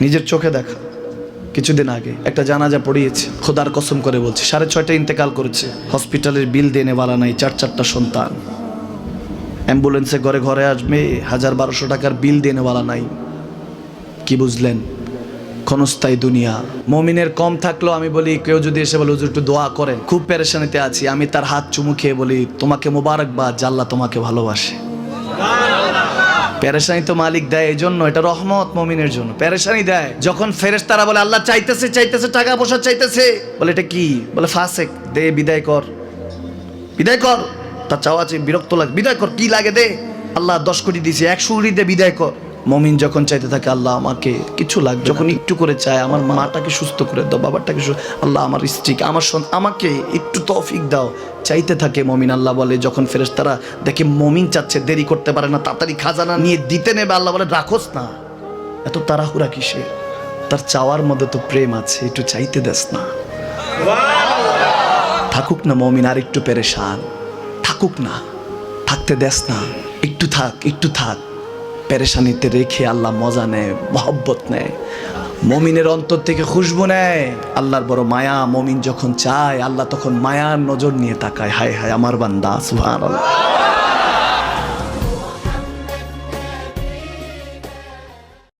নিজের চোখে দেখা। কিছুদিন আগে একটা জানাজা পড়িয়েছে, খোদার কসম করে বলছে 6:30 ইন্তেকাল করেছে। হসপিটালের বিল দেনেওয়ালা নাই, 4 সন্তান। অ্যাম্বুলেন্সে ঘরে ঘরে আসবে, 1000-1200 টাকার বিল দেনেওয়ালা নাই। কি বুঝলেন? ক্ষণস্থায়ী দুনিয়া। মুমিনের কম থাকলেও আমি বলি, কেউ যদি এসে বলে হুজুর একটু দোয়া করেন, খুব পেরেশানিতে আছি, আমি তার হাত চুমু খেয়ে বলি তোমাকে মোবারকবাদ, আল্লাহ তোমাকে ভালোবাসে। পেরেশানি তো মালিক দেয়, এই জন্য এটা রহমত মুমিনের জন্য। পেরেশানি দেয় যখন ফেরেশতারা বলে আল্লাহ চাইতেছে চাইতেছে, টাকা পয়সা চাইতেছে, বলে এটা কি? বলে ফাসেক, দে বিদায় কর, বিদায় কর। তার চাওয়া আছে, বিরক্ত লাগে, বিদায় কর, কি লাগে দে। আল্লাহ 10 কোটি দিয়েছে, 100 কোটি দে, বিদায় কর। মুমিন যখন চাইতে থাকে আল্লাহ আমাকে কিছু লাগবে, যখন একটু করে চায় আমার মাটাকে সুস্থ করে দাও, বাবাটাকে আল্লাহ আমার স্ত্রীকে, আমার আমাকে একটু তৌফিক দাও, চাইতে থাকে মুমিন। আল্লাহ বলে যখন ফেরেশতারা দেখে মুমিন চাচ্ছে, দেরি করতে পারে না, তাড়াতাড়ি খাজানা নিয়ে দিতে নেবে, আল্লাহ বলে রাখোস না, এত তাড়াহুড়া কিসে? তার চাওয়ার মধ্যে তো প্রেম আছে, একটু চাইতে দেস না। থাকুক না মুমিন আর একটু পেরেশান, থাকুক না, থাকতে দেস না, একটু থাক, একটু থাক। পেরেশানিতে রেখে আল্লাহ মজা নেয়, মহব্বত নেয়, মুমিনের অন্তর থেকে খুশবু নেয়। আল্লাহর বড় মায়া, মুমিন যখন চায় আল্লাহ তখন মায়ার নজর নিয়ে তাকায়, হায় হায় আমার বান্দা, সুবহানাল্লাহ।